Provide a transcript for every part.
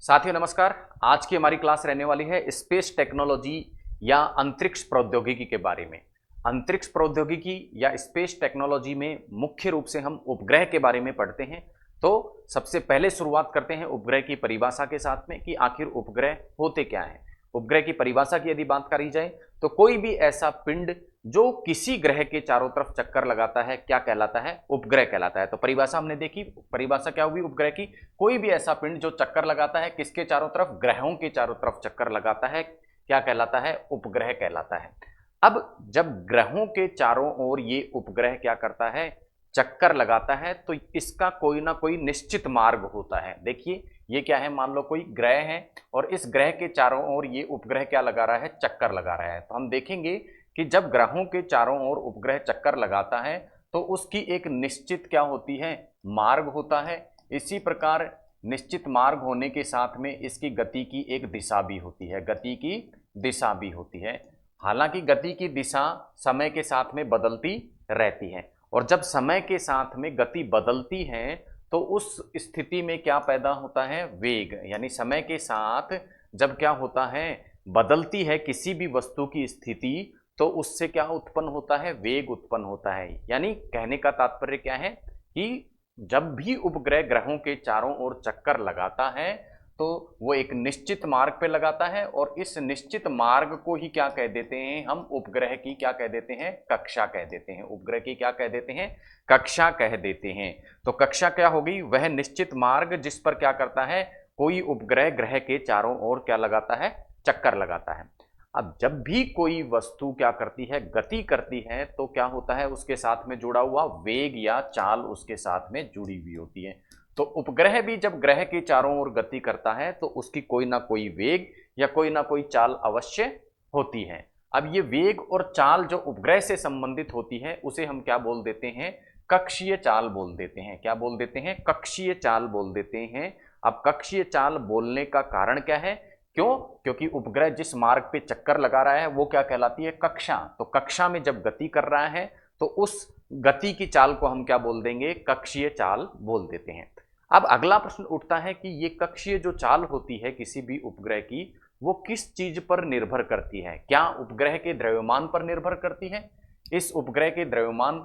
साथियों नमस्कार। आज की हमारी क्लास रहने वाली है स्पेस टेक्नोलॉजी या अंतरिक्ष प्रौद्योगिकी के बारे में। अंतरिक्ष प्रौद्योगिकी या स्पेस टेक्नोलॉजी में मुख्य रूप से हम उपग्रह के बारे में पढ़ते हैं। तो सबसे पहले शुरुआत करते हैं उपग्रह की परिभाषा के साथ में कि आखिर उपग्रह होते क्या हैं। उपग्रह की परिभाषा की यदि बात करी जाए तो कोई भी ऐसा पिंड जो किसी ग्रह के चारों तरफ चक्कर लगाता है क्या कहलाता है? उपग्रह कहलाता है। तो परिभाषा हमने देखी, परिभाषा क्या हुई उपग्रह की? कोई भी ऐसा पिंड जो चक्कर लगाता है किसके चारों तरफ? ग्रहों के चारों तरफ चक्कर लगाता है, क्या कहलाता है? उपग्रह कहलाता है। अब जब ग्रहों के चारों ओर ये उपग्रह क्या करता है? चक्कर लगाता है, तो इसका कोई ना कोई निश्चित मार्ग होता है। देखिए ये क्या है, मान लो कोई ग्रह है और इस ग्रह के चारों ओर ये उपग्रह क्या लगा रहा है? चक्कर लगा रहा है। तो हम देखेंगे कि जब ग्रहों के चारों ओर उपग्रह चक्कर लगाता है तो उसकी एक निश्चित क्या होती है? मार्ग होता है। इसी प्रकार निश्चित मार्ग होने के साथ में इसकी गति की एक दिशा भी होती है, गति की दिशा भी होती है। हालांकि गति की दिशा समय के साथ में बदलती रहती है और जब समय के साथ में गति बदलती है तो उस स्थिति में क्या पैदा होता है? वेग। यानी समय के साथ जब क्या होता है, बदलती है किसी भी वस्तु की स्थिति, तो उससे क्या उत्पन्न होता है? वेग उत्पन्न होता है। यानी कहने का तात्पर्य क्या है कि जब भी उपग्रह ग्रहों के चारों ओर चक्कर लगाता है तो वो एक निश्चित मार्ग पे लगाता है और इस निश्चित मार्ग को ही क्या कह देते हैं हम? उपग्रह की क्या कह देते हैं? कक्षा कह देते हैं। उपग्रह की क्या कह देते हैं? कक्षा कह देते हैं। तो कक्षा क्या होगी? वह निश्चित मार्ग जिस पर क्या करता है, कोई उपग्रह ग्रह के चारों ओर क्या लगाता है? चक्कर लगाता है। अब जब भी कोई वस्तु क्या करती है? गति करती है, तो क्या होता है? उसके साथ में जुड़ा हुआ वेग या चाल उसके साथ में जुड़ी हुई होती है। तो उपग्रह भी जब ग्रह के चारों ओर गति करता है तो उसकी कोई ना कोई वेग या कोई ना कोई चाल अवश्य होती है। अब ये वेग और चाल जो उपग्रह से संबंधित होती है उसे हम क्या बोल देते हैं? कक्षीय चाल बोल देते हैं। क्या बोल देते हैं? कक्षीय चाल बोल देते हैं। अब कक्षीय चाल बोलने का कारण क्या है? क्यों? क्योंकि उपग्रह जिस मार्ग पे चक्कर लगा रहा है वो क्या कहलाती है? कक्षा। तो कक्षा में जब गति कर रहा है तो उस गति की चाल को हम क्या बोल देंगे? कक्षीय चाल बोल देते हैं। अब अगला प्रश्न उठता है कि ये कक्षीय जो चाल होती है किसी भी उपग्रह की, वो किस चीज पर निर्भर करती है? क्या उपग्रह के द्रव्यमान पर निर्भर करती है? इस उपग्रह के द्रव्यमान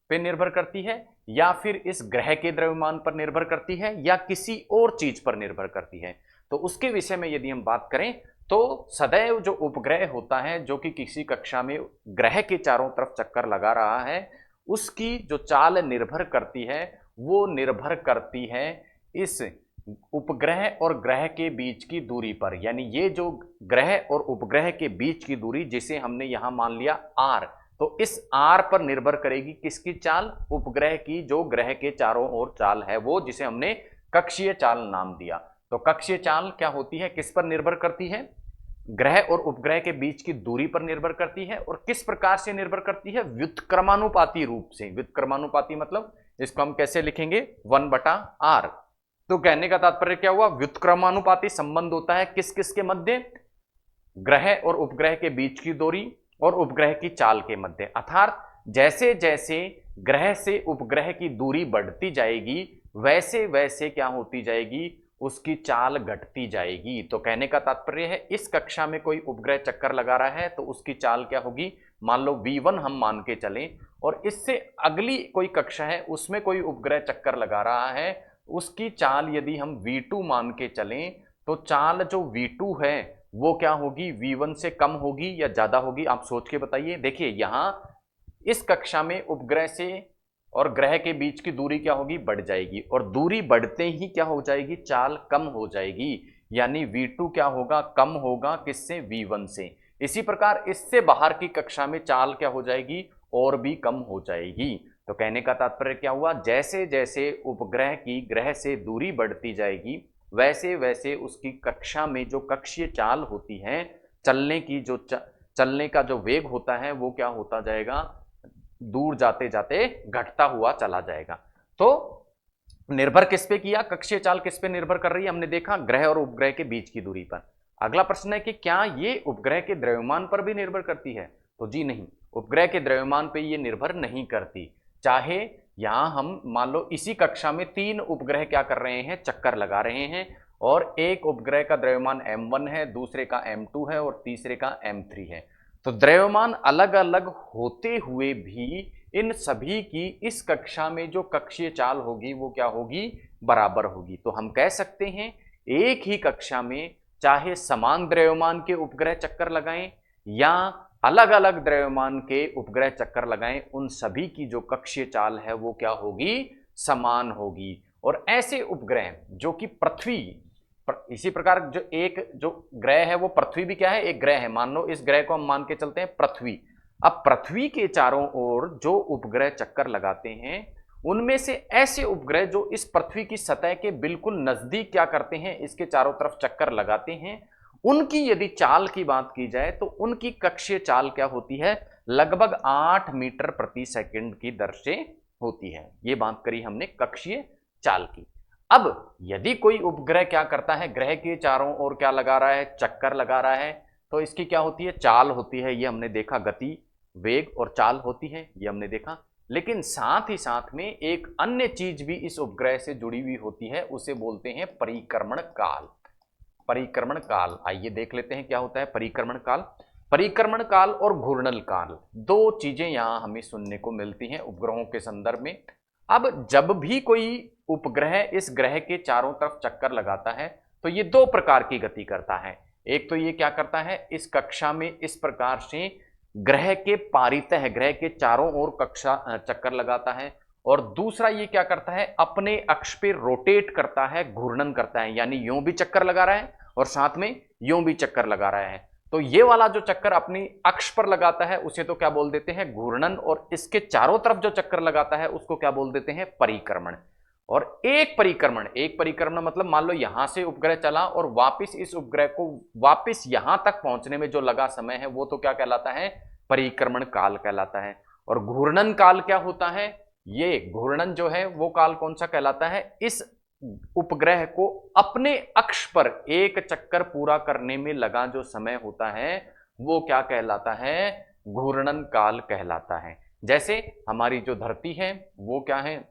पे निर्भर करती है या फिर इस ग्रह के द्रव्यमान पर निर्भर करती है या किसी और चीज पर निर्भर करती है? तो उसके विषय में यदि हम बात करें तो सदैव जो उपग्रह होता है जो कि किसी कक्षा में ग्रह के चारों तरफ चक्कर लगा रहा है, उसकी जो चाल निर्भर करती है वो निर्भर करती है इस उपग्रह और ग्रह के बीच की दूरी पर। यानी ये जो ग्रह और उपग्रह के बीच की दूरी जिसे हमने यहां मान लिया आर, तो इस आर पर निर्भर करेगी किसकी चाल? उपग्रह की जो ग्रह के चारों ओर चाल है वो, जिसे हमने कक्षीय चाल नाम दिया। तो कक्षीय चाल क्या होती है? किस पर निर्भर करती है? ग्रह और उपग्रह के बीच की दूरी पर निर्भर करती है। और किस प्रकार से निर्भर करती है? व्युत्क्रमानुपाती रूप से। व्युत्क्रमानुपाती मतलब इसको हम कैसे लिखेंगे? 1/r। तो कहने का तात्पर्य क्या हुआ? व्युत्क्रमानुपाती संबंध होता है किस किस के मध्य? ग्रह और उपग्रह के बीच की दूरी और उपग्रह की चाल के मध्य। अर्थात जैसे जैसे ग्रह से उपग्रह की दूरी बढ़ती जाएगी वैसे वैसे क्या होती जाएगी? उसकी चाल घटती जाएगी। तो कहने का तात्पर्य है इस कक्षा में कोई उपग्रह चक्कर लगा रहा है तो उसकी चाल क्या होगी? मान लो v1 हम मान के चलें, और इससे अगली कोई कक्षा है उसमें कोई उपग्रह चक्कर लगा रहा है, उसकी चाल यदि हम v2 मान के चलें तो चाल जो v2 है वो क्या होगी? v1 से कम होगी या ज्यादा होगी? आप सोच के बताइए। देखिए यहां इस कक्षा में उपग्रह से और ग्रह के बीच की दूरी क्या होगी? बढ़ जाएगी और दूरी बढ़ते ही क्या हो जाएगी? चाल कम हो जाएगी। यानी v2 क्या होगा? कम होगा किससे? v1 से। इसी प्रकार इससे बाहर की कक्षा में चाल क्या हो जाएगी? और भी कम हो जाएगी। तो कहने का तात्पर्य क्या हुआ? जैसे जैसे उपग्रह की ग्रह से दूरी बढ़ती जाएगी वैसे वैसे उसकी कक्षा में जो कक्षीय चाल होती है, चलने की जो चलने का जो वेग होता है वो क्या होता जाएगा? दूर जाते जाते घटता हुआ चला जाएगा। तो निर्भर किस पे किया? कक्षीय चाल किस पे निर्भर कर रही है? हमने देखा ग्रह और उपग्रह के बीच की दूरी पर। अगला प्रश्न है कि क्या ये उपग्रह के द्रव्यमान पर भी निर्भर करती है? तो जी नहीं, उपग्रह के द्रव्यमान पे ये निर्भर नहीं करती। चाहे यहां हम मान लो इसी कक्षा में 3 उपग्रह क्या कर रहे हैं? चक्कर लगा रहे हैं, और एक उपग्रह का द्रव्यमान m1 है, दूसरे का m2 है और तीसरे का m3 है। तो द्रव्यमान अलग अलग होते हुए भी इन सभी की इस कक्षा में जो कक्षीय चाल होगी वो क्या होगी, बराबर होगी। तो हम कह सकते हैं एक ही कक्षा में चाहे समान द्रव्यमान के उपग्रह चक्कर लगाएं या अलग अलग द्रव्यमान के उपग्रह चक्कर लगाएं, उन सभी की जो कक्षीय चाल है वो क्या होगी, समान होगी। और ऐसे उपग्रह जो कि पृथ्वी इसी प्रकार जो ग्रह है वो पृथ्वी भी क्या है, एक ग्रह है। मान लो इस ग्रह को हम मान के चलते हैं पृथ्वी। अब पृथ्वी के चारों ओर जो उपग्रह चक्कर लगाते हैं उनमें से ऐसे उपग्रह जो इस पृथ्वी की सतह के बिल्कुल नजदीक क्या करते हैं, इसके चारों तरफ चक्कर लगाते हैं, उनकी यदि चाल की बात की जाए तो उनकी कक्षीय चाल क्या होती है, लगभग 8 मीटर प्रति सेकंड की दर से होती है। ये बात करी हमने कक्षीय चाल की। अब यदि कोई उपग्रह क्या करता है, ग्रह के चारों ओर क्या लगा रहा है, चक्कर लगा रहा है, तो इसकी क्या होती है, चाल होती है। ये हमने देखा, गति, वेग और चाल होती है, ये हमने देखा। लेकिन साथ ही साथ में एक अन्य चीज भी इस उपग्रह से जुड़ी हुई होती है, उसे बोलते हैं परिक्रमण काल। परिक्रमण काल, आइए देख लेते हैं क्या होता है परिक्रमण काल। परिक्रमण काल और घूर्णन काल, दो चीजें यहां हमें सुनने को मिलती हैं उपग्रहों के संदर्भ में। अब जब भी कोई उपग्रह इस ग्रह के चारों तरफ चक्कर लगाता है तो ये दो प्रकार की गति करता है। एक तो ये क्या करता है, इस कक्षा में इस प्रकार से ग्रह के पारितः ग्रह के चारों ओर कक्षा चक्कर लगाता है, और दूसरा ये क्या करता है, अपने अक्ष पे रोटेट करता है, घूर्णन करता है, यानी यूं भी चक्कर लगा रहा है और साथ में यूं भी चक्कर लगा रहा है। तो ये वाला जो चक्कर अपनी अक्ष पर लगाता है उसे तो क्या बोल देते हैं, घूर्णन, और इसके चारों तरफ जो चक्कर लगाता है उसको क्या बोल देते हैं, परिक्रमण। और एक परिक्रमण मतलब मान लो यहां से उपग्रह चला और वापस इस उपग्रह को वापस यहां तक पहुंचने में जो लगा समय है वो तो क्या कहलाता है, परिक्रमण काल कहलाता है। और घूर्णन काल क्या होता है, ये घूर्णन जो है वो काल कौन सा कहलाता है, इस उपग्रह को अपने अक्ष पर एक चक्कर पूरा करने में लगा जो समय होता है वो क्या कहलाता है, घूर्णन काल कहलाता है। जैसे हमारी जो धरती है वो क्या है,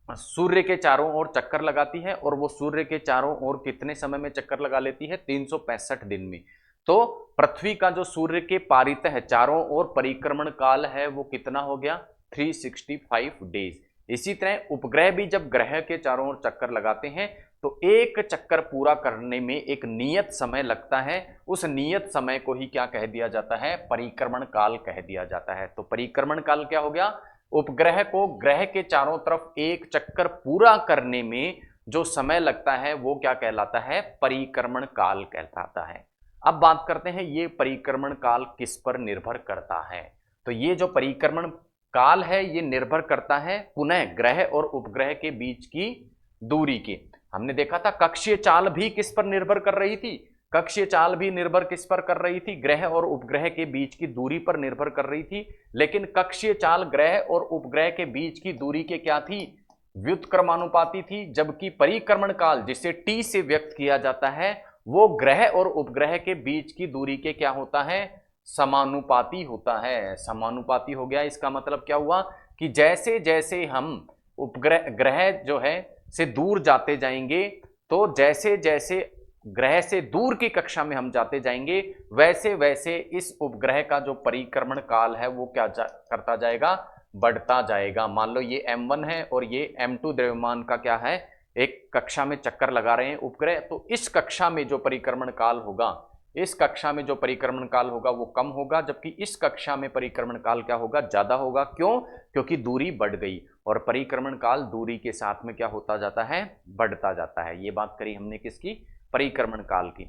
सूर्य के चारों ओर चक्कर लगाती है, और वो सूर्य के चारों ओर कितने समय में चक्कर लगा लेती है, 365 दिन में। तो पृथ्वी का जो सूर्य के पारितः है चारों ओर परिक्रमण काल है वो कितना हो गया, 365 डेज। इसी तरह उपग्रह भी जब ग्रह के चारों ओर चक्कर लगाते हैं तो एक चक्कर पूरा करने में एक नियत समय लगता है, उस नियत समय को ही क्या कह दिया जाता है, परिक्रमण काल कह दिया जाता है। तो परिक्रमण काल क्या हो गया, उपग्रह को ग्रह के चारों तरफ एक चक्कर पूरा करने में जो समय लगता है वो क्या कहलाता है, परिक्रमण काल कहलाता है। अब बात करते हैं ये परिक्रमण काल किस पर निर्भर करता है। तो ये जो परिक्रमण काल है ये निर्भर करता है पुनः ग्रह और उपग्रह के बीच की दूरी के। हमने देखा था कक्षीय चाल भी किस पर निर्भर कर रही थी, कक्षीय चाल भी निर्भर किस पर कर रही थी, ग्रह और उपग्रह के बीच की दूरी पर निर्भर कर रही थी। लेकिन कक्षीय चाल ग्रह और उपग्रह के बीच की दूरी के क्या थी, व्युत्क्रमानुपाती थी, जबकि परिक्रमण काल जिसे टी से व्यक्त किया जाता है वो ग्रह और उपग्रह के बीच की दूरी के क्या होता है, समानुपाती होता है। समानुपाती हो गया, इसका मतलब क्या हुआ कि जैसे जैसे हम उपग्रह ग्रह जो है से दूर जाते जाएंगे, तो जैसे जैसे ग्रह से दूर की कक्षा में हम जाते जाएंगे वैसे वैसे इस उपग्रह का जो परिक्रमण काल है वो क्या करता जाएगा, बढ़ता जाएगा। मान लो ये m1 है और ये m2 द्रव्यमान का क्या है, एक कक्षा में चक्कर लगा रहे हैं उपग्रह, तो इस कक्षा में जो परिक्रमण काल होगा, इस कक्षा में जो परिक्रमण काल होगा वो कम होगा, जबकि इस कक्षा में परिक्रमण काल क्या होगा, ज्यादा होगा। क्यों, क्योंकि दूरी बढ़ गई, और परिक्रमण काल दूरी के साथ में क्या होता जाता है, बढ़ता जाता है। ये बात करी हमने किसकी, परिक्रमण काल की।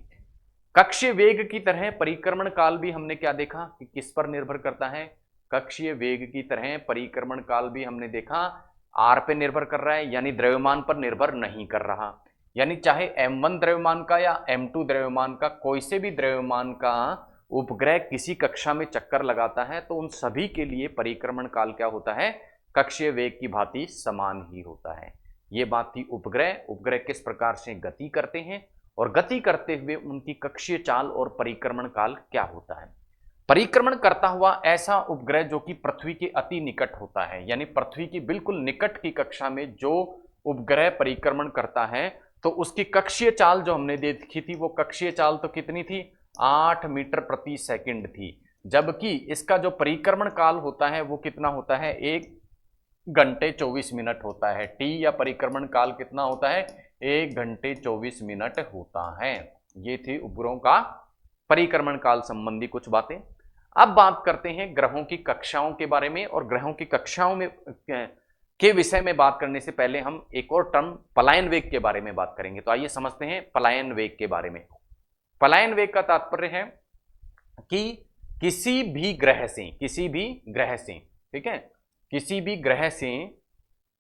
कक्षीय वेग की तरह परिक्रमण काल भी हमने क्या देखा कि किस पर निर्भर करता है, कक्षीय वेग की तरह परिक्रमण काल भी हमने देखा r पे निर्भर कर रहा है, यानी द्रव्यमान पर निर्भर नहीं कर रहा। यानी चाहे m1 द्रव्यमान का या m2 द्रव्यमान का कोई से भी द्रव्यमान का उपग्रह किसी कक्षा में चक्कर लगाता है तो उन सभी के लिए परिक्रमण काल क्या होता है, कक्षीय वेग की भांति समान ही होता है। ये बात थी उपग्रह, उपग्रह किस प्रकार से गति करते हैं और गति करते हुए उनकी कक्षीय चाल और परिक्रमण काल क्या होता है। परिक्रमण करता हुआ ऐसा उपग्रह जो कि पृथ्वी के अति निकट होता है, यानी पृथ्वी की बिल्कुल निकट की कक्षा में जो उपग्रह परिक्रमण करता है तो उसकी कक्षीय चाल जो हमने देखी थी वो कक्षीय चाल तो कितनी थी, 8 मीटर प्रति सेकंड थी, जबकि इसका जो परिक्रमण काल होता है वो कितना होता है, 1 घंटे 24 मिनट होता है। टी या परिक्रमण काल कितना होता है, 1 घंटे 24 मिनट होता है। ये थी उपग्रहों का परिक्रमण काल संबंधी कुछ बातें। अब बात करते हैं ग्रहों की कक्षाओं के बारे में, और ग्रहों की कक्षाओं में के विषय में बात करने से पहले हम एक और टर्म पलायन वेग के बारे में बात करेंगे। तो आइए समझते हैं पलायन वेग के बारे में। पलायन वेग का तात्पर्य है कि किसी भी ग्रह से, ठीक है, किसी भी ग्रह से,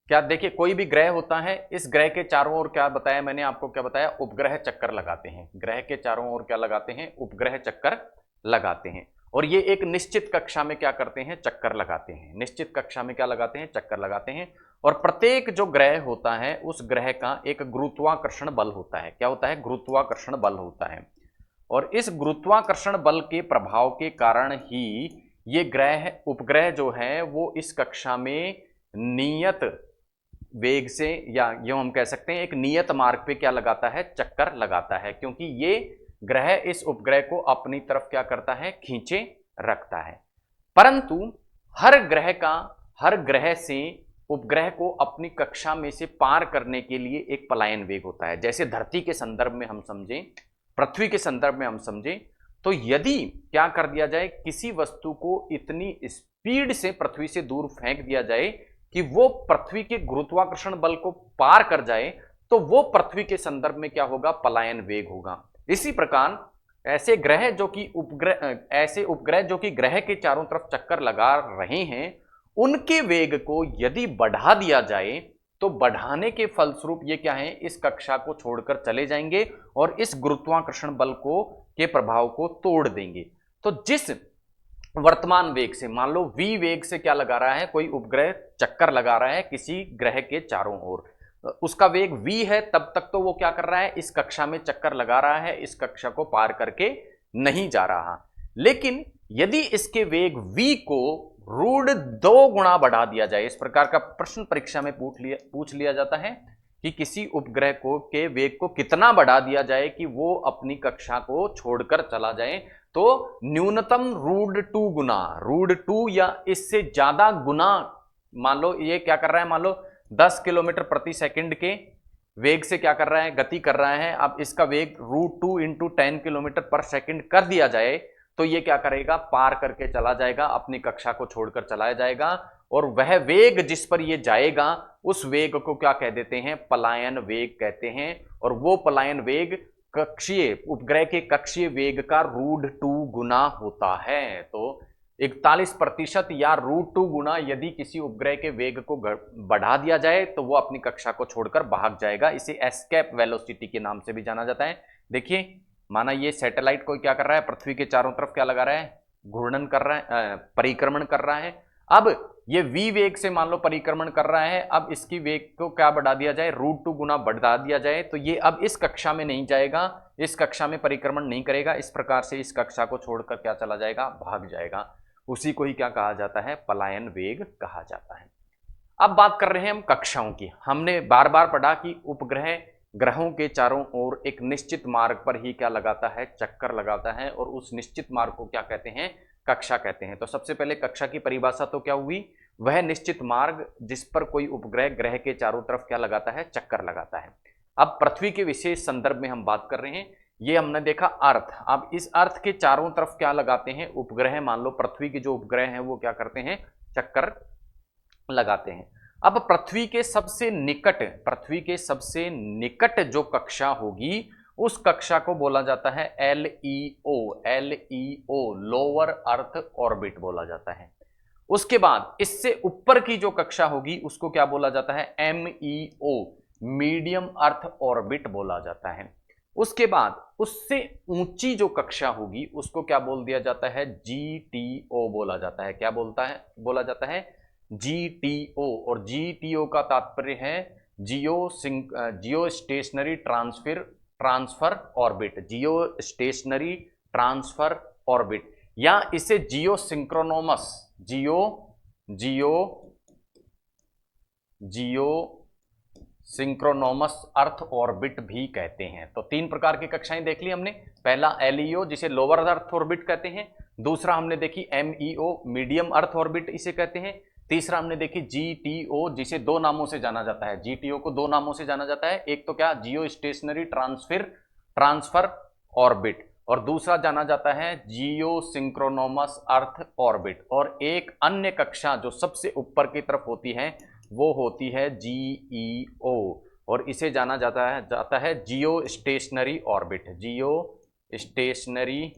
क्या देखिए कोई भी ग्रह होता है, इस ग्रह के चारों ओर क्या बताया मैंने आपको, क्या बताया, उपग्रह चक्कर लगाते हैं। ग्रह के चारों ओर क्या लगाते हैं, उपग्रह चक्कर लगाते हैं। और ये एक निश्चित कक्षा में क्या करते हैं, चक्कर लगाते हैं। निश्चित कक्षा में क्या लगाते हैं, चक्कर लगाते हैं। और प्रत्येक जो ग्रह होता है उस ग्रह का एक गुरुत्वाकर्षण बल होता है। क्या होता है, गुरुत्वाकर्षण बल होता है। और इस गुरुत्वाकर्षण बल के प्रभाव के कारण ही ये ग्रह, उपग्रह जो है वो इस कक्षा में नियत वेग से, या यूं हम कह सकते हैं एक नियत मार्ग पे क्या लगाता है, चक्कर लगाता है, क्योंकि ये ग्रह इस उपग्रह को अपनी तरफ क्या करता है, खींचे रखता है। परंतु हर ग्रह से उपग्रह को अपनी कक्षा में से पार करने के लिए एक पलायन वेग होता है। जैसे धरती के संदर्भ में हम समझें, पृथ्वी के संदर्भ में हम समझें, तो यदि क्या कर दिया जाए, किसी वस्तु को इतनी स्पीड से पृथ्वी से दूर फेंक दिया जाए कि वो पृथ्वी के गुरुत्वाकर्षण बल को पार कर जाए, तो वो पृथ्वी के संदर्भ में क्या होगा, पलायन वेग होगा। इसी प्रकार ऐसे उपग्रह जो कि ग्रह के चारों तरफ चक्कर लगा रहे हैं, उनके वेग को यदि बढ़ा दिया जाए तो बढ़ाने के फलस्वरूप ये क्या है, इस कक्षा को छोड़कर चले जाएंगे और इस गुरुत्वाकर्षण बल को के प्रभाव को तोड़ देंगे। तो जिस वर्तमान वेग से, मान लो v वेग से क्या लगा रहा है, कोई उपग्रह चक्कर लगा रहा है किसी ग्रह के चारों ओर, उसका वेग v है, तब तक तो वो क्या कर रहा है, इस कक्षा में चक्कर लगा रहा है, इस कक्षा को पार करके नहीं जा रहा। लेकिन यदि इसके वेग v को रूट 2 गुना बढ़ा दिया जाए, इस प्रकार का प्रश्न परीक्षा में पूछ लिया जाता है कि किसी उपग्रह को के वेग को कितना बढ़ा दिया जाए कि वो अपनी कक्षा को छोड़कर चला जाए, तो न्यूनतम रूट 2 गुना, रूट 2 या इससे ज्यादा गुना, मान लो ये क्या कर रहा है, मान लो 10 किलोमीटर प्रति सेकंड के वेग से क्या कर रहा है, गति कर रहा है। अब इसका वेग रूट 2 इंटू 10 किलोमीटर पर सेकंड कर दिया जाए, तो ये क्या करेगा, पार करके चला जाएगा, अपनी कक्षा को छोड़कर चला जाएगा। और वह वेग जिस पर ये जाएगा, उस वेग को क्या कह देते हैं, पलायन वेग कहते हैं। और वो पलायन वेग कक्षीय, उपग्रह के कक्षीय वेग का रूट 2 गुना होता है। तो 41% या रूट 2 गुना यदि किसी उपग्रह के वेग को बढ़ा दिया जाए तो वो अपनी कक्षा को छोड़कर भाग जाएगा। इसे एस्केप वेलोसिटी के नाम से भी जाना जाता है। देखिए, माना ये सैटेलाइट को क्या कर रहा है, पृथ्वी के चारों तरफ क्या लगा रहा है, घूर्णन कर रहा है, परिक्रमण कर रहा है। अब ये v वेग से मान लो परिक्रमण कर रहा है, अब इसकी वेग को क्या बढ़ा दिया जाए, रूट 2 गुना बढ़ा दिया जाए, तो ये अब इस कक्षा में नहीं जाएगा, इस कक्षा में परिक्रमण नहीं करेगा, इस प्रकार से इस कक्षा को छोड़कर क्या चला जाएगा, भाग जाएगा। उसी को ही क्या कहा जाता है, पलायन वेग कहा जाता है। अब बात कर रहे हैं हम कक्षाओं की। हमने बार बार पढ़ा कि उपग्रह ग्रहों के चारों ओर एक निश्चित मार्ग पर ही क्या लगाता है, चक्कर लगाता है, और उस निश्चित मार्ग को क्या कहते हैं, कक्षा कहते हैं। तो सबसे पहले कक्षा की परिभाषा तो क्या हुई, वह निश्चित मार्ग जिस पर कोई उपग्रह ग्रह के चारों तरफ क्या लगाता है, चक्कर लगाता है। अब पृथ्वी के विशेष संदर्भ में हम बात कर रहे हैं। ये हमने देखा अर्थ। अब इस अर्थ के चारों तरफ क्या लगाते हैं उपग्रह, मान लो पृथ्वी के जो उपग्रह हैं वो क्या करते हैं, चक्कर लगाते हैं। अब पृथ्वी के सबसे निकट जो कक्षा होगी, उस कक्षा को बोला जाता है LEO, लोअर अर्थ ऑर्बिट बोला जाता है। उसके बाद इससे ऊपर की जो कक्षा होगी उसको क्या बोला जाता है, MEO, मीडियम अर्थ ऑर्बिट बोला जाता है। उसके बाद उससे ऊंची जो कक्षा होगी उसको क्या बोल दिया जाता है, GTO बोला जाता है। क्या बोला जाता है, GTO। और GTO का तात्पर्य है जियो स्टेशनरी ट्रांसफर ऑर्बिट, जियो स्टेशनरी ट्रांसफर ऑर्बिट, या इसे जियो सिंक्रोनोमस अर्थ ऑर्बिट भी कहते हैं। तो तीन प्रकार की कक्षाएं देख ली हमने। पहला एलईओ जिसे लोअर अर्थ ऑर्बिट कहते हैं, दूसरा हमने देखी एमईओ मीडियम अर्थ ऑर्बिट इसे कहते हैं, तीसरा हमने देखी जीटीओ जिसे दो नामों से जाना जाता है। जीटीओ को दो नामों से जाना जाता है, एक तो क्या जियो स्टेशनरी ट्रांसफर ऑर्बिट, और दूसरा जाना जाता है जियो सिंक्रोनोमस अर्थ ऑर्बिट। और एक अन्य कक्षा जो सबसे ऊपर की तरफ होती है वो होती है जीईओ, और इसे जाना जाता है जियो स्टेशनरी ऑर्बिट, जियो स्टेशनरी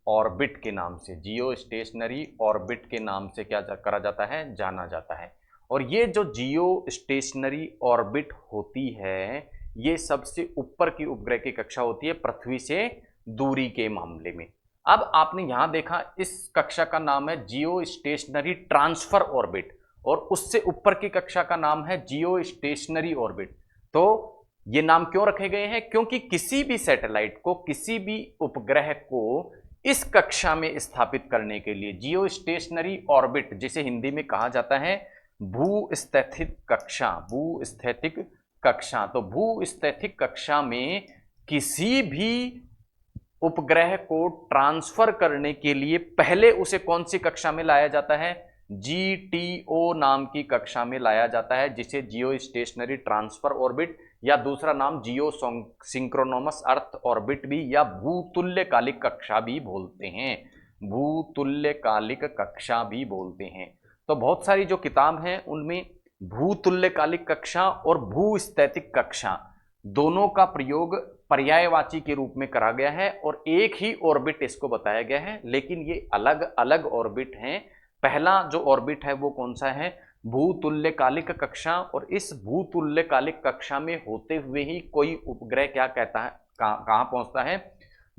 ऑर्बिट के नाम से, जियो स्टेशनरी ऑर्बिट के नाम से क्या करा जाता है, जाना जाता है। और ये जो जियो स्टेशनरी ऑर्बिट होती है ये सबसे ऊपर की उपग्रह की कक्षा होती है पृथ्वी से दूरी के मामले में। अब आपने यहां देखा इस कक्षा का नाम है जियो स्टेशनरी ट्रांसफर ऑर्बिट, और उससे ऊपर की कक्षा का नाम है जियो स्टेशनरी ऑर्बिट। तो ये नाम क्यों रखे गए हैं, क्योंकि किसी भी सैटेलाइट को, किसी भी उपग्रह को इस कक्षा में स्थापित करने के लिए जियो स्टेशनरी ऑर्बिट, जिसे हिंदी में कहा जाता है भूस्थितिक कक्षा, भूस्थितिक कक्षा, तो भूस्थितिक कक्षा में किसी भी उपग्रह को ट्रांसफर करने के लिए पहले उसे कौन सी कक्षा में लाया जाता है, जीटीओ नाम की कक्षा में लाया जाता है, जिसे जियो स्टेशनरी ट्रांसफर ऑर्बिट या दूसरा नाम जियो सिंक्रोनोमस अर्थ ऑर्बिट भी या भूतुल्यकालिक कक्षा भी बोलते हैं, भूतुल्यकालिक कक्षा भी बोलते हैं। तो बहुत सारी जो किताब हैं उनमें भूतुल्यकालिक कक्षा और भूस्थितिक कक्षा दोनों का प्रयोग पर्यायवाची के रूप में करा गया है, और एक ही ऑर्बिट इसको बताया गया है, लेकिन ये अलग अलग ऑर्बिट हैं। पहला जो ऑर्बिट है वो कौन सा है, भूतुल्यकालिक कक्षा, और इस भूतुल्यकालिक कक्षा में होते हुए ही कोई उपग्रह क्या कहता है, कहां पहुंचता है,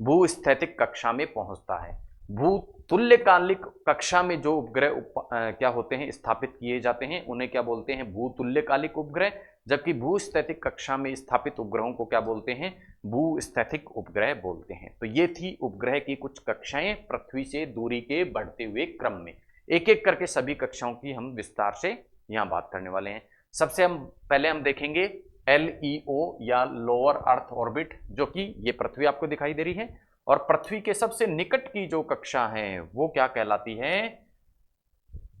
भूस्थितिक कक्षा में पहुंचता है। भूतुल्यकालिक कक्षा में जो उपग्रह क्या होते हैं, स्थापित किए जाते हैं, उन्हें क्या बोलते हैं, भूतुल्यकालिक उपग्रह, जबकि भूस्थितिक कक्षा में स्थापित उपग्रहों को क्या बोलते हैं, भूस्थितिक उपग्रह बोलते हैं। तो ये थी उपग्रह की कुछ कक्षाएं पृथ्वी से दूरी के बढ़ते हुए क्रम में। एक एक करके सभी कक्षाओं की हम विस्तार से यहां बात करने वाले हैं। सबसे पहले हम देखेंगे एलईओ या लोअर अर्थ ऑर्बिट, जो कि ये पृथ्वी आपको दिखाई दे रही है, और पृथ्वी के सबसे निकट की जो कक्षा है वो क्या कहलाती है,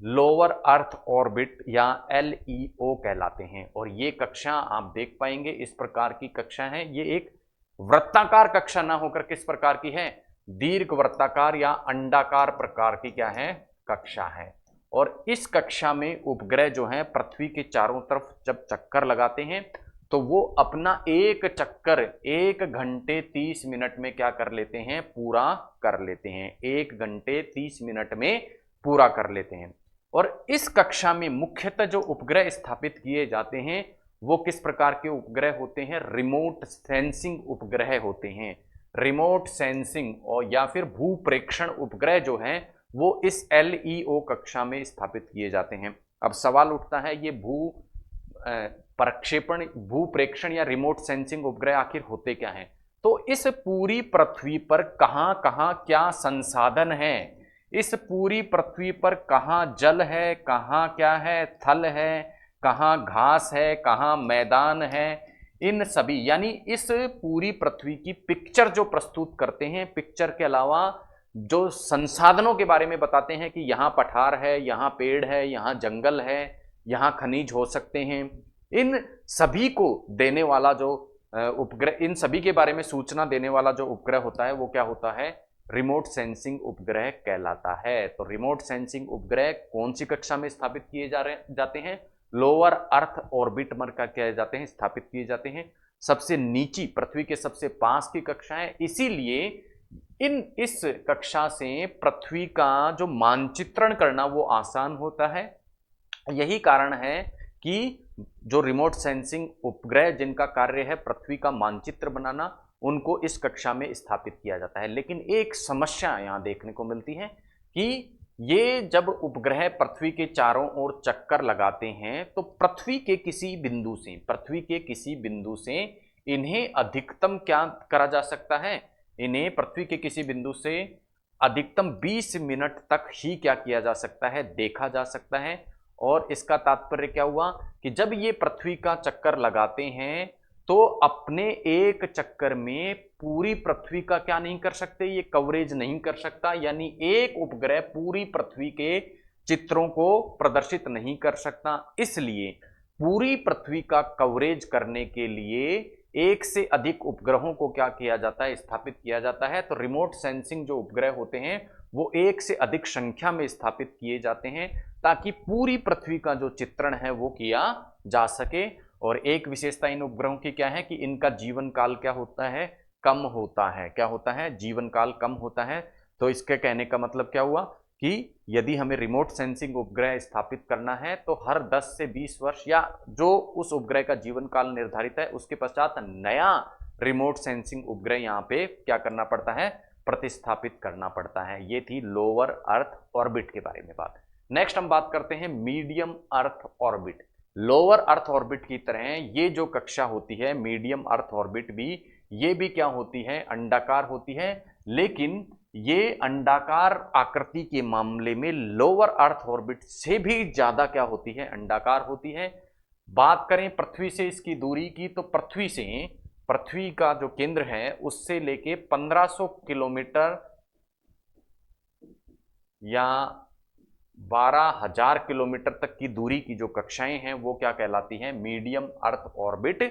लोअर अर्थ ऑर्बिट या एलईओ कहलाते हैं। और ये कक्षा आप देख पाएंगे इस प्रकार की कक्षा है, ये एक वृत्ताकार कक्षा ना होकर किस प्रकार की है, दीर्घ वृत्ताकार या अंडाकार प्रकार की क्या है, कक्षा है। और इस कक्षा में उपग्रह जो हैं पृथ्वी के चारों तरफ जब चक्कर लगाते हैं तो वो अपना एक चक्कर 1 घंटे 30 मिनट में क्या कर लेते हैं, पूरा कर लेते हैं, 1 घंटे 30 मिनट में पूरा कर लेते हैं। और इस कक्षा में मुख्यतः जो उपग्रह स्थापित किए जाते हैं वो किस प्रकार के उपग्रह होते हैं, रिमोट सेंसिंग उपग्रह होते हैं। रिमोट सेंसिंग और या फिर भूप्रेक्षण उपग्रह जो हैं वो इस एलईओ कक्षा में स्थापित किए जाते हैं। अब सवाल उठता है ये प्रक्षेपण, भूप्रेक्षण या रिमोट सेंसिंग उपग्रह आखिर होते क्या हैं। तो इस पूरी पृथ्वी पर कहां कहां क्या संसाधन है, इस पूरी पृथ्वी पर कहां जल है, कहां क्या है, थल है, कहां घास है, कहां मैदान है, इन सभी यानी इस पूरी पृथ्वी की पिक्चर जो प्रस्तुत करते हैं, पिक्चर के अलावा जो संसाधनों के बारे में बताते हैं कि यहाँ पठार है, यहाँ पेड़ है, यहाँ जंगल है, यहाँ खनिज हो सकते हैं, इन सभी को देने वाला जो उपग्रह, इन सभी के बारे में सूचना देने वाला जो उपग्रह होता है वो क्या होता है, रिमोट सेंसिंग उपग्रह कहलाता है। तो रिमोट सेंसिंग उपग्रह कौन सी कक्षा में स्थापित किए जाते हैं, लोअर अर्थ ऑर्बिट में क्या किए जाते हैं, स्थापित किए जाते हैं। सबसे नीची, पृथ्वी के सबसे पास की कक्षा है, इसीलिए इस कक्षा से पृथ्वी का जो मानचित्रण करना वो आसान होता है। यही कारण है कि जो रिमोट सेंसिंग उपग्रह जिनका कार्य है पृथ्वी का मानचित्र बनाना, उनको इस कक्षा में स्थापित किया जाता है। लेकिन एक समस्या यहां देखने को मिलती है कि ये जब उपग्रह पृथ्वी के चारों ओर चक्कर लगाते हैं तो पृथ्वी के किसी बिंदु से इन्हें अधिकतम क्या करा जा सकता है, इन्हें पृथ्वी के किसी बिंदु से अधिकतम 20 मिनट तक ही क्या किया जा सकता है, देखा जा सकता है। और इसका तात्पर्य क्या हुआ कि जब ये पृथ्वी का चक्कर लगाते हैं तो अपने एक चक्कर में पूरी पृथ्वी का क्या नहीं कर सकते, ये कवरेज नहीं कर सकता, यानी एक उपग्रह पूरी पृथ्वी के चित्रों को प्रदर्शित नहीं कर सकता। इसलिए पूरी पृथ्वी का कवरेज करने के लिए एक से अधिक उपग्रहों को क्या किया जाता है, स्थापित किया जाता है। तो रिमोट सेंसिंग जो उपग्रह होते हैं वो एक से अधिक संख्या में स्थापित किए जाते हैं ताकि पूरी पृथ्वी का जो चित्रण है वो किया जा सके। और एक विशेषता इन उपग्रहों की क्या है कि इनका जीवन काल क्या होता है, कम होता है। क्या होता है, जीवन काल कम होता है। तो इसके कहने का मतलब क्या हुआ कि यदि हमें रिमोट सेंसिंग उपग्रह स्थापित करना है तो हर 10 से 20 वर्ष या जो उस उपग्रह का जीवन काल निर्धारित है उसके पश्चात नया रिमोट सेंसिंग उपग्रह यहाँ पे क्या करना पड़ता है, प्रतिस्थापित करना पड़ता है। ये थी लोअर अर्थ ऑर्बिट के बारे में बात। नेक्स्ट हम बात करते हैं medium earth orbit. Lower earth orbit की तरह ये जो कक्षा होती है मीडियम अर्थ ऑर्बिट भी, ये भी क्या होती है, अंडाकार होती है। लेकिन ये अंडाकार आकृति के मामले में लोअर अर्थ ऑर्बिट से भी ज्यादा क्या होती है, अंडाकार होती है। बात करें पृथ्वी से इसकी दूरी की तो पृथ्वी का जो केंद्र है उससे लेके 1500 किलोमीटर या 12,000 किलोमीटर तक की दूरी की जो कक्षाएं हैं वो क्या कहलाती हैं, मीडियम अर्थ ऑर्बिट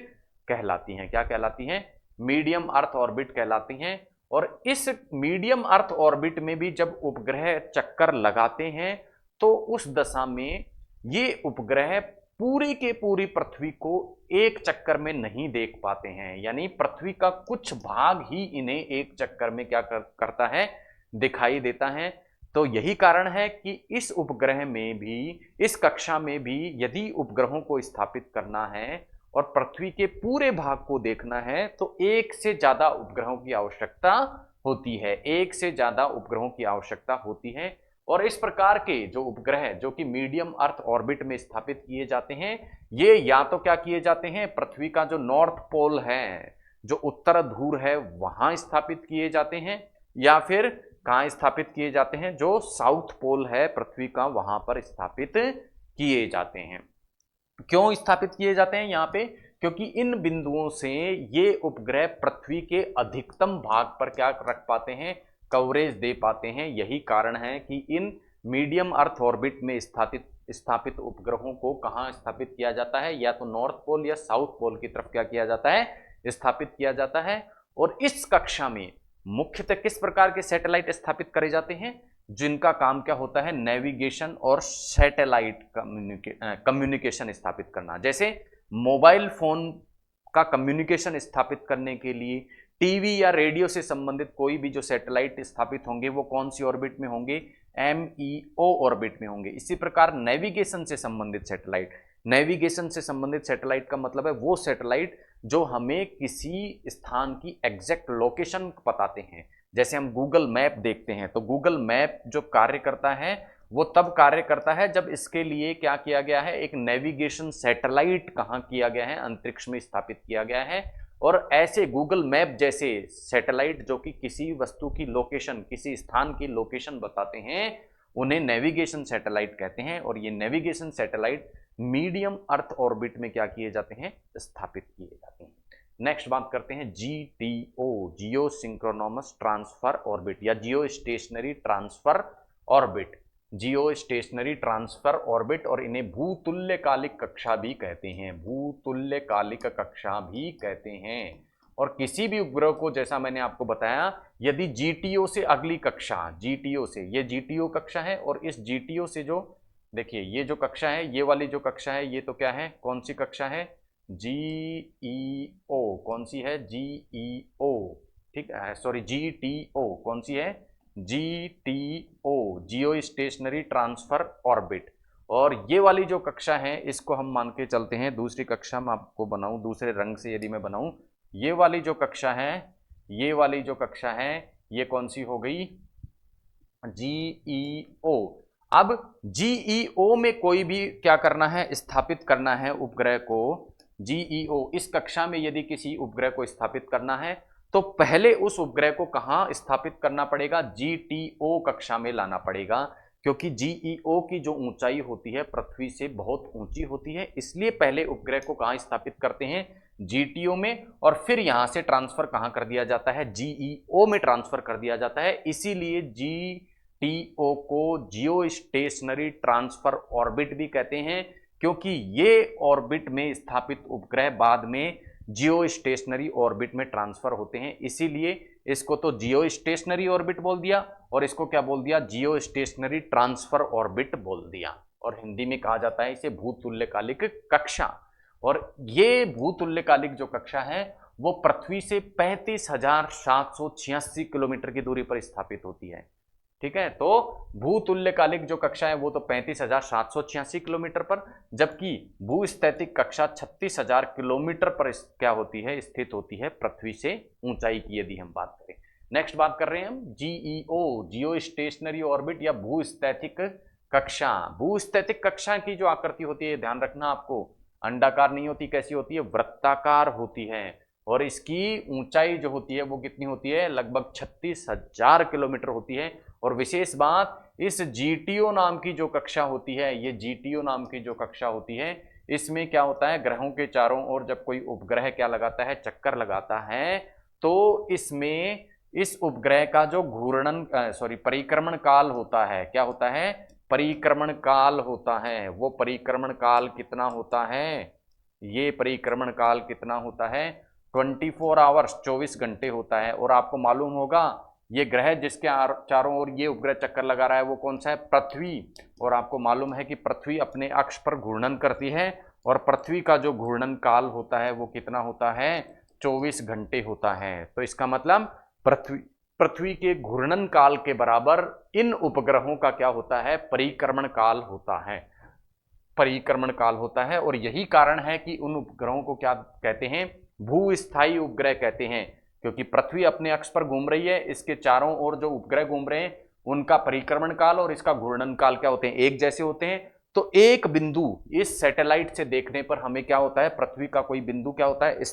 कहलाती हैं। क्या कहलाती हैं, मीडियम अर्थ ऑर्बिट कहलाती हैं। और इस मीडियम अर्थ ऑर्बिट में भी जब उपग्रह चक्कर लगाते हैं तो उस दशा में ये उपग्रह पूरी के पूरी पृथ्वी को एक चक्कर में नहीं देख पाते हैं, यानी पृथ्वी का कुछ भाग ही इन्हें एक चक्कर में क्या करता है, दिखाई देता है। तो यही कारण है कि इस उपग्रह में भी, इस कक्षा में भी यदि उपग्रहों को स्थापित करना है और पृथ्वी के पूरे भाग को देखना है तो एक से ज्यादा उपग्रहों की आवश्यकता होती है, एक से ज्यादा उपग्रहों की आवश्यकता होती है। और इस प्रकार के जो उपग्रह जो कि मीडियम अर्थ ऑर्बिट में स्थापित किए जाते हैं, ये या तो क्या किए जाते हैं, पृथ्वी का जो नॉर्थ पोल है, जो उत्तर ध्रुव है, वहां स्थापित किए जाते हैं, या फिर कहां स्थापित किए जाते हैं, जो साउथ पोल है पृथ्वी का, वहां पर स्थापित किए जाते हैं। क्यों स्थापित किए जाते हैं यहां पे, क्योंकि इन बिंदुओं से ये उपग्रह पृथ्वी के अधिकतम भाग पर क्या रख पाते हैं, कवरेज दे पाते हैं। यही कारण है कि इन मीडियम अर्थ ऑर्बिट में स्थापित उपग्रहों को कहां स्थापित किया जाता है, या तो नॉर्थ पोल या साउथ पोल की तरफ क्या किया जाता है, स्थापित किया जाता है। और इस कक्षा में मुख्यतः किस प्रकार के सैटेलाइट स्थापित करे जाते हैं, जिनका काम क्या होता है, नेविगेशन और सैटेलाइट कम्युनिकेशन स्थापित करना। जैसे मोबाइल फोन का कम्युनिकेशन स्थापित करने के लिए टीवी या रेडियो से संबंधित कोई भी जो सैटेलाइट स्थापित होंगे वो कौन सी ऑर्बिट में होंगे, MEO ऑर्बिट में होंगे। इसी प्रकार नेविगेशन से संबंधित सैटेलाइट का मतलब है वो सैटेलाइट जो हमें किसी स्थान की एग्जैक्ट लोकेशन बताते हैं। जैसे हम गूगल मैप देखते हैं तो गूगल मैप जो कार्य करता है वो तब कार्य करता है जब इसके लिए क्या किया गया है, एक नेविगेशन सैटेलाइट कहाँ किया गया है, अंतरिक्ष में स्थापित किया गया है। और ऐसे गूगल मैप जैसे सैटेलाइट जो कि किसी वस्तु की लोकेशन, किसी स्थान की लोकेशन बताते हैं, उन्हें नेविगेशन सैटेलाइट कहते हैं। और ये navigation satellite medium earth orbit में क्या किए जाते हैं, स्थापित किए जाते हैं। नेक्स्ट बात करते हैं GTO, जियो सिंक्रोनोमस ट्रांसफर ऑर्बिट या जियो स्टेशनरी ट्रांसफर ऑर्बिट, जियो स्टेशनरी ट्रांसफर ऑर्बिट। और इन्हें भूतुल्यकालिक कक्षा भी कहते हैं, भूतुल्यकालिक कक्षा भी कहते हैं। और किसी भी उपग्रह को, जैसा मैंने आपको बताया, यदि GTO से अगली कक्षा, GTO से, ये GTO कक्षा है, और इस GTO से जो देखिए ये जो कक्षा है, ये वाली जो कक्षा है, ये तो क्या है, कौन सी कक्षा है, GEO, कौन सी है, GEO, ठीक है, सॉरी GTO, कौन सी है, GTO, जियो स्टेशनरी ट्रांसफर ऑर्बिट। और ये वाली जो कक्षा है इसको हम मान के चलते हैं, दूसरी कक्षा में आपको बनाऊं दूसरे रंग से, यदि मैं बनाऊं, ये वाली जो कक्षा है, ये वाली जो कक्षा है, ये कौन सी हो गई, GEO। अब GEO में कोई भी क्या करना है, स्थापित करना है उपग्रह को, GEO इस कक्षा में यदि किसी उपग्रह को स्थापित करना है तो पहले उस उपग्रह को कहां स्थापित करना पड़ेगा, GTO कक्षा में लाना पड़ेगा। क्योंकि जीईओ की जो ऊंचाई होती है पृथ्वी से बहुत ऊंची होती है, इसलिए पहले उपग्रह को कहां स्थापित करते हैं, जीटीओ में, और फिर यहां से ट्रांसफर कहां कर दिया जाता है, जीईओ में ट्रांसफर कर दिया जाता है। इसीलिए जीटीओ को जियो स्टेशनरी ट्रांसफर ऑर्बिट भी कहते हैं, क्योंकि ये ऑर्बिट में स्थापित उपग्रह बाद में जियो स्टेशनरी ऑर्बिट में ट्रांसफर होते हैं। इसीलिए इसको तो जियो स्टेशनरी ऑर्बिट बोल दिया और इसको क्या बोल दिया, जियो स्टेशनरी ट्रांसफर ऑर्बिट बोल दिया। और हिंदी में कहा जाता है इसे भूतुल्यकालिक कक्षा। और ये भूतुल्यकालिक जो कक्षा है वो पृथ्वी से 35,786 किलोमीटर की दूरी पर स्थापित होती है। ठीक है, तो भूतुल्यकालिक जो कक्षा है वो तो 35,786 किलोमीटर पर, जबकि भूस्थैतिक कक्षा 36,000 किलोमीटर पर क्या होती है, स्थित होती है पृथ्वी से ऊंचाई की, यदि हम बात करें। नेक्स्ट बात कर रहे हैं हम जीईओ, जियो स्टेशनरी ऑर्बिट या भूस्थैतिक कक्षा। भूस्थैतिक कक्षा की जो आकृति होती है, ध्यान रखना आपको, अंडाकार नहीं होती, कैसी होती है, वृत्ताकार होती है। और इसकी ऊंचाई जो होती है वो कितनी होती है, लगभग 36,000 किलोमीटर होती है। और विशेष बात, इस जीटीओ नाम की जो कक्षा होती है, ये जीटीओ नाम की जो कक्षा होती है, इसमें क्या होता है, ग्रहों के चारों ओर जब कोई उपग्रह क्या लगाता है, चक्कर लगाता है, तो इसमें इस उपग्रह का जो परिक्रमण काल होता है, क्या होता है, परिक्रमण काल होता है। वो परिक्रमण काल कितना होता है, ये परिक्रमण काल कितना होता है, 24 आवर्स, 24 घंटे होता है। और आपको मालूम होगा ये ग्रह जिसके चारों ओर ये उपग्रह चक्कर लगा रहा है वो कौन सा है, पृथ्वी। और आपको मालूम है कि पृथ्वी अपने अक्ष पर घूर्णन करती है और पृथ्वी का जो घूर्णन काल होता है वो कितना होता है, 24 घंटे होता है। तो इसका मतलब पृथ्वी के घूर्णन काल के बराबर इन उपग्रहों का क्या होता है, परिक्रमण काल होता है, परिक्रमण काल होता है। और यही कारण है कि उन उपग्रहों को क्या कहते हैं, भूस्थायी उपग्रह कहते हैं, क्योंकि पृथ्वी अपने अक्ष पर घूम रही है, इसके चारों ओर जो उपग्रह घूम रहे हैं उनका परिक्रमण काल और इसका घूर्णन काल क्या होते हैं, एक जैसे होते हैं। तो एक बिंदु इस सैटेलाइट से देखने पर हमें क्या होता है, पृथ्वी का कोई बिंदु क्या होता है,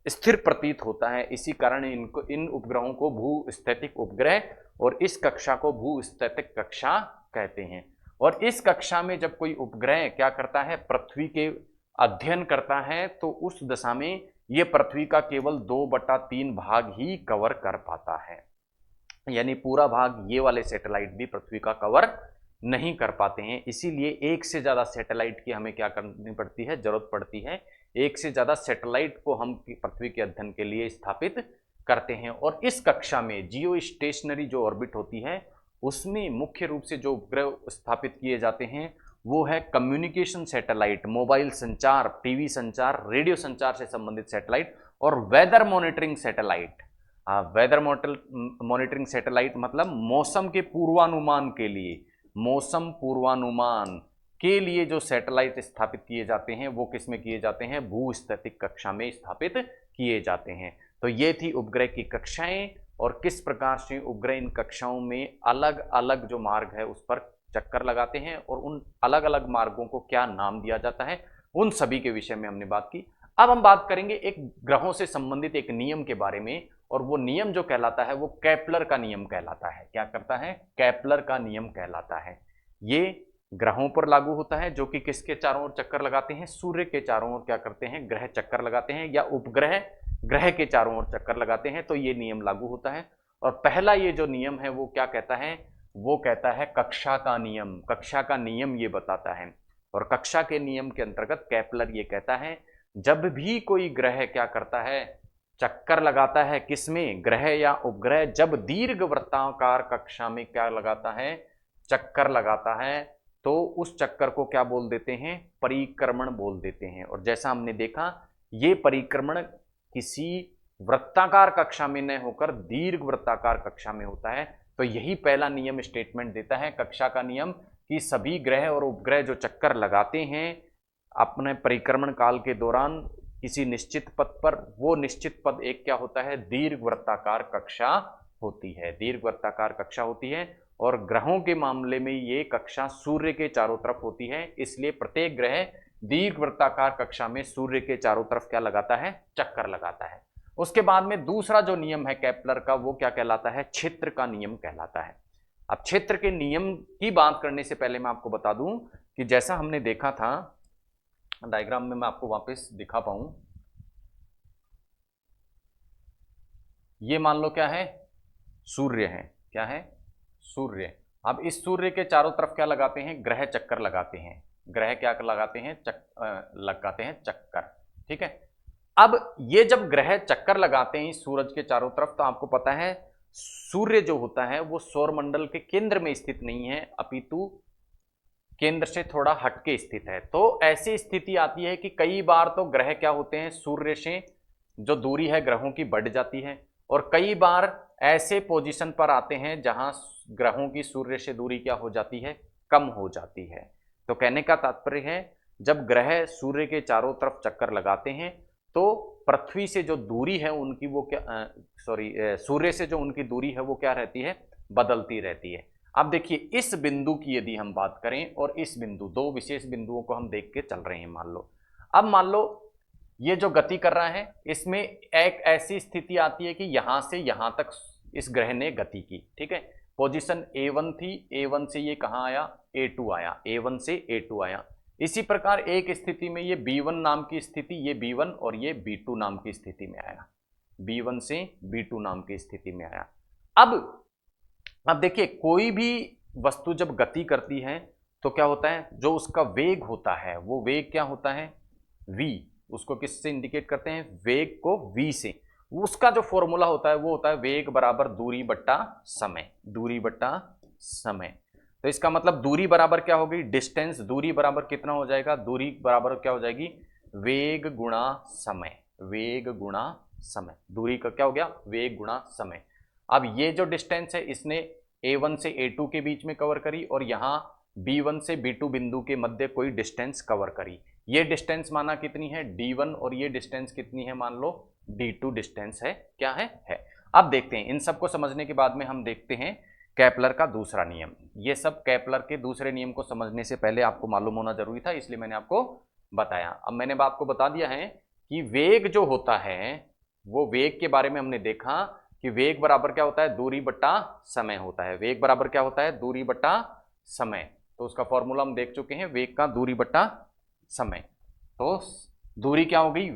स्थिर प्रतीत होता है। इसी कारण इन उपग्रहों को भूस्थैतिक उपग्रह और इस कक्षा को भूस्थैतिक कक्षा कहते हैं। और इस कक्षा में जब कोई उपग्रह क्या करता है, पृथ्वी के अध्ययन करता है, तो उस दशा में यह पृथ्वी का केवल 2/3 भाग ही कवर कर पाता है, यानी पूरा भाग ये वाले सैटेलाइट भी पृथ्वी का कवर नहीं कर पाते हैं। इसीलिए एक से ज्यादा सैटेलाइट की हमें क्या करनी पड़ती है, जरूरत पड़ती है। एक से ज्यादा सैटेलाइट को हम पृथ्वी के अध्ययन के लिए स्थापित करते हैं। और इस कक्षा में जियो स्टेशनरी जो ऑर्बिट होती है उसमें मुख्य रूप से जो उपग्रह स्थापित किए जाते हैं वो है कम्युनिकेशन सैटेलाइट, मोबाइल संचार, टीवी संचार, रेडियो संचार से संबंधित सैटेलाइट, और weather monitoring satellite. Weather monitoring satellite मतलब मौसम के पूर्वानुमान के लिए, मौसम पूर्वानुमान के लिए जो सैटेलाइट स्थापित किए जाते हैं वो किस में किए जाते हैं, भूस्थैतिक कक्षा में स्थापित किए जाते हैं। तो ये थी उपग्रह की कक्षाएं और किस प्रकार से उपग्रह इन कक्षाओं में अलग अलग जो मार्ग है उस पर चक्कर लगाते हैं और उन अलग अलग मार्गों को क्या नाम दिया जाता है, उन सभी के विषय में हमने बात की। अब हम बात करेंगे एक ग्रहों से संबंधित एक नियम के बारे में, और वो नियम जो कहलाता है वो केपलर का नियम कहलाता है। क्या करता है, केपलर का नियम कहलाता है। ये ग्रहों पर लागू होता है जो कि किसके चारों ओर चक्कर लगाते हैं, सूर्य के चारों ओर क्या करते हैं, ग्रह चक्कर लगाते हैं, या उपग्रह ग्रह के चारों ओर चक्कर लगाते हैं, तो ये नियम लागू होता है। और पहला ये जो नियम है वो क्या कहता है, वो कहता है कक्षा का नियम। कक्षा का नियम ये बताता है, और कक्षा के नियम के अंतर्गत केपलर ये कहता है जब भी कोई ग्रह क्या करता है, चक्कर लगाता है, किसमें, ग्रह या उपग्रह, जब दीर्घ वृत्ताकार कक्षा में क्या लगाता है, चक्कर लगाता है, तो उस चक्कर को क्या बोल देते हैं, परिक्रमण बोल देते हैं। और जैसा हमने देखा ये परिक्रमण किसी वृत्ताकार कक्षा में न होकर दीर्घ वृत्ताकार कक्षा में होता है। तो यही पहला नियम स्टेटमेंट देता है कक्षा का नियम कि सभी ग्रह और उपग्रह जो चक्कर लगाते हैं अपने परिक्रमण काल के दौरान किसी निश्चित पथ पर, वो निश्चित पथ एक क्या होता है, दीर्घ वृत्ताकार कक्षा होती है, दीर्घ वृत्ताकार कक्षा होती है। और ग्रहों के मामले में ये कक्षा सूर्य के चारों तरफ होती है, इसलिए प्रत्येक ग्रह दीर्घ वृत्ताकार कक्षा में सूर्य के चारों तरफ क्या लगाता है, चक्कर लगाता है। उसके बाद में दूसरा जो नियम है केपलर का वो क्या कहलाता है, क्षेत्र का नियम कहलाता है। अब क्षेत्र के नियम की बात करने से पहले मैं आपको बता दूं कि जैसा हमने देखा था डायग्राम में, मैं आपको वापस दिखा पाऊं, ये मान लो क्या है, सूर्य है। क्या है? सूर्य। अब इस सूर्य के चारों तरफ क्या लगाते हैं? ग्रह चक्कर लगाते हैं। ग्रह क्या लगाते हैं? लगाते हैं चक्कर। ठीक है। अब ये जब ग्रह चक्कर लगाते हैं इस सूरज के चारों तरफ, तो आपको पता है सूर्य जो होता है वो सौरमंडल के केंद्र में स्थित नहीं है, अपितु केंद्र से थोड़ा हटके स्थित है। तो ऐसी स्थिति आती है कि कई बार तो ग्रह क्या होते हैं, सूर्य से जो दूरी है ग्रहों की बढ़ जाती है, और कई बार ऐसे पोजीशन पर आते हैं जहां ग्रहों की सूर्य से दूरी क्या हो जाती है, कम हो जाती है। तो कहने का तात्पर्य है जब ग्रह सूर्य के चारों तरफ चक्कर लगाते हैं तो पृथ्वी से जो दूरी है उनकी वो क्या सूर्य से जो उनकी दूरी है वो क्या रहती है, बदलती रहती है। अब देखिए इस बिंदु की यदि हम बात करें और इस बिंदु, दो विशेष बिंदुओं को हम देख के चल रहे हैं मान लो। अब मान लो ये जो गति कर रहा है इसमें एक ऐसी स्थिति आती है कि यहां से यहां तक इस ग्रह ने गति की। ठीक है, पोजीशन A1 थी, A1 से ये कहां आया, A2 आया, A1 से A2 आया। इसी प्रकार एक स्थिति में ये B1 नाम की स्थिति, ये B1 और ये B2 नाम की स्थिति में आया, B1 से B2 नाम की स्थिति में आया। अब देखिए कोई भी वस्तु जब गति करती है तो क्या होता है, जो उसका वेग होता है वो वेग क्या होता है, v। उसको किससे इंडिकेट करते हैं, वेग को v से। उसका जो फॉर्मूला होता है वो होता है वेग बराबर दूरी बट्टा समय, दूरी बट्टा समय। तो इसका मतलब दूरी बराबर क्या होगी, डिस्टेंस। दूरी बराबर कितना हो जाएगा, दूरी बराबर क्या हो जाएगी, वेग गुणा समय, वेग गुणा समय। दूरी का क्या हो गया, वेग गुणा समय। अब ये जो डिस्टेंस है इसने A1 से A2 के बीच में कवर करी, और यहां B1 से B2 बिंदु के मध्य कोई डिस्टेंस कवर करी। ये डिस्टेंस माना कितनी है, D1, और ये डिस्टेंस कितनी है, मान लो D2 डिस्टेंस है। क्या है? अब देखते हैं, इन सबको समझने के बाद में हम देखते हैं केपलर का दूसरा नियम। ये सब केपलर के दूसरे नियम को समझने से पहले आपको मालूम होना जरूरी था, इसलिए मैंने आपको बताया। अब मैंने आपको बता दिया है कि वेग जो होता है वो, वेग के बारे में हमने देखा कि वेग बराबर क्या होता है, दूरी बट्टा समय होता है। वेग बराबर क्या होता है, दूरी बट्टा समय। तो उसका फॉर्मूला हम देख चुके हैं, वेग का दूरी बट्टा समय। तो दूरी क्या हो गई,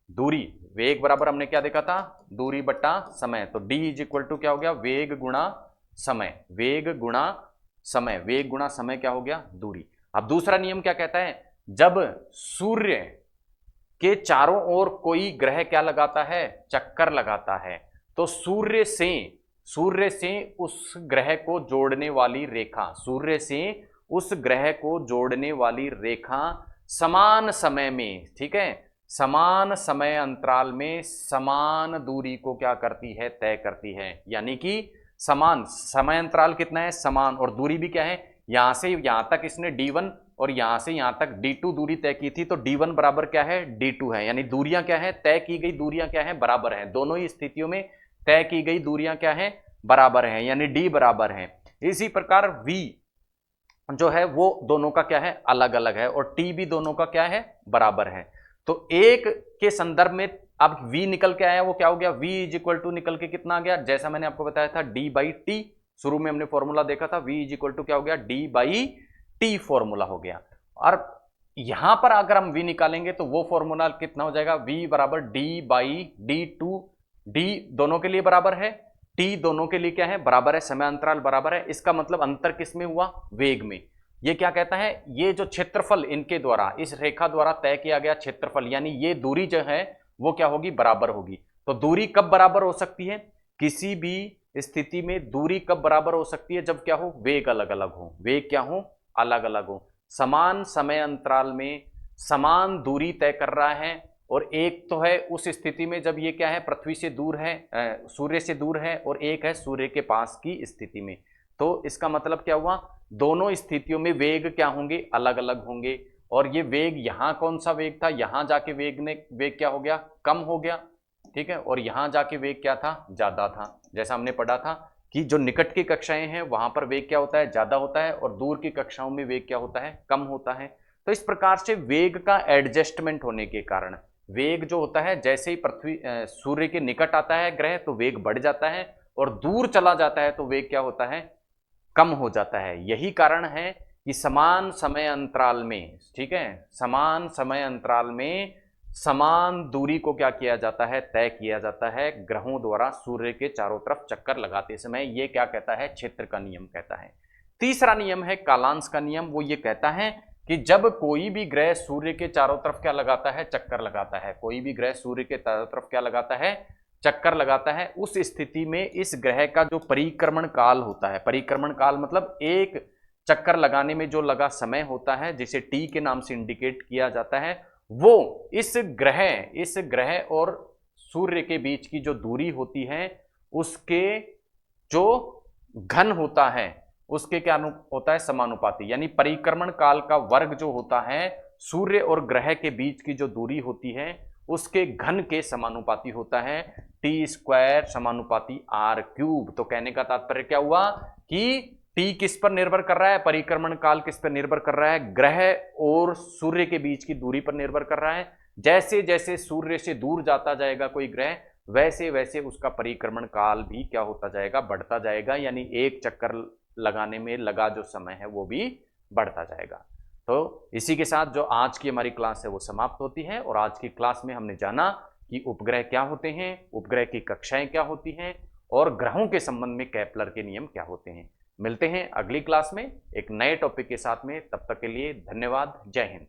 दूरी, वेग बराबर हमने क्या देखा था, दूरी बट्टा समय। तो d इज इक्वल टू क्या हो गया, वेग गुणा समय, वेग गुणा समय, वेग गुणा समय क्या हो गया, दूरी। अब दूसरा नियम क्या कहता है, जब सूर्य के चारों ओर कोई ग्रह क्या लगाता है, चक्कर लगाता है, तो सूर्य से उस ग्रह को जोड़ने वाली रेखा, सूर्य से उस ग्रह को जोड़ने वाली रेखा समान समय में, ठीक है, समान समय अंतराल में समान दूरी को क्या करती है, तय करती है। यानी कि समान समय अंतराल कितना है, समान, और दूरी भी क्या है, यहां से यहां तक इसने D1 और यहां से यहां तक D2 दूरी तय की थी, तो D1 बराबर क्या है, D2 है। यानी दूरियां क्या है, तय की गई दूरियां क्या है, बराबर है। दोनों ही स्थितियों में तय की गई दूरियां क्या है, बराबर है, यानी D बराबर है। इसी प्रकार V जो है वो दोनों का क्या है, अलग अलग है, और T भी दोनों का क्या है, बराबर है। तो एक के संदर्भ में अब V निकल के आया, वो क्या हो गया, V इज इक्वल टू निकल के कितना आ गया, जैसा मैंने आपको बताया था D बाई टी। शुरू में हमने फॉर्मूला देखा था, V इज इक्वल टू क्या हो गया, D बाई टी फॉर्मूला हो गया। और यहां पर अगर हम V निकालेंगे तो वो फॉर्मूला कितना हो जाएगा, V बराबर D बाई D2। D दोनों के लिए बराबर है, T दोनों के लिए क्या है, बराबर है, समय अंतराल बराबर है। इसका मतलब अंतर किस में हुआ, वेग में। ये क्या कहता है, ये जो क्षेत्रफल इनके द्वारा, इस रेखा द्वारा तय किया गया क्षेत्रफल, यानी ये दूरी जो है वो क्या होगी, बराबर होगी। तो दूरी कब बराबर हो सकती है, किसी भी स्थिति में दूरी कब बराबर हो सकती है, जब क्या हो, वेग अलग अलग हो, वेग क्या हो, अलग अलग हो। समान समय अंतराल में समान दूरी तय कर रहा है, और एक तो है उस स्थिति में जब ये क्या है, पृथ्वी से दूर है, सूर्य से दूर है, और एक है सूर्य के पास की स्थिति में। तो इसका मतलब क्या हुआ, दोनों स्थितियों में वेग क्या होंगे, अलग अलग होंगे। और ये वेग यहां कौन सा वेग था, यहां जाके वेग क्या हो गया, कम हो गया, ठीक है, और यहां जाके वेग क्या था, ज्यादा था। जैसा हमने पढ़ा था कि जो निकट की कक्षाएं हैं वहां पर वेग क्या होता है, ज्यादा होता है, और दूर की कक्षाओं में वेग क्या होता है, कम होता है। तो इस प्रकार से वेग का एडजस्टमेंट होने के कारण वेग जो होता है, जैसे ही पृथ्वी सूर्य के निकट आता है ग्रह तो वेग बढ़ जाता है, और दूर चला जाता है तो वेग क्या होता है, कम हो जाता है। यही कारण है कि समान समय अंतराल में, ठीक है, समान समय अंतराल में समान दूरी को क्या किया जाता है, तय किया जाता है ग्रहों द्वारा सूर्य के चारों तरफ चक्कर लगाते समय। ये क्या कहता है, क्षेत्र का नियम कहता है। तीसरा नियम है कालांश का नियम। वो ये कहता है कि जब कोई भी ग्रह सूर्य के चारों तरफ क्या लगाता है, चक्कर लगाता है, कोई भी ग्रह सूर्य के चारों तरफ क्या लगाता है, चक्कर लगाता है, उस स्थिति में इस ग्रह का जो परिक्रमण काल होता है, परिक्रमण काल मतलब एक चक्कर लगाने में जो लगा समय होता है, जिसे टी के नाम से इंडिकेट किया जाता है, वो इस ग्रह और सूर्य के बीच की जो दूरी होती है उसके जो घन होता है उसके क्या होता है, समानुपाती। यानी परिक्रमण काल का वर्ग जो होता है सूर्य और ग्रह के बीच की जो दूरी होती है उसके घन के समानुपाती होता है, टी स्क्वायर समानुपाती आर क्यूब। तो कहने का तात्पर्य क्या हुआ कि टी किस पर निर्भर कर रहा है, परिक्रमण काल किस पर निर्भर कर रहा है, ग्रह और सूर्य के बीच की दूरी पर निर्भर कर रहा है। जैसे जैसे सूर्य से दूर जाता जाएगा कोई ग्रह, वैसे वैसे उसका परिक्रमण काल भी क्या होता जाएगा, बढ़ता जाएगा। यानी एक चक्कर लगाने में लगा जो समय है वो भी बढ़ता जाएगा। तो इसी के साथ जो आज की हमारी क्लास है वो समाप्त होती है। और आज की क्लास में हमने जाना कि उपग्रह क्या होते हैं, उपग्रह की कक्षाएं क्या होती हैं और ग्रहों के संबंध में केपलर के नियम क्या होते हैं। मिलते हैं अगली क्लास में एक नए टॉपिक के साथ में। तब तक के लिए धन्यवाद। जय हिंद।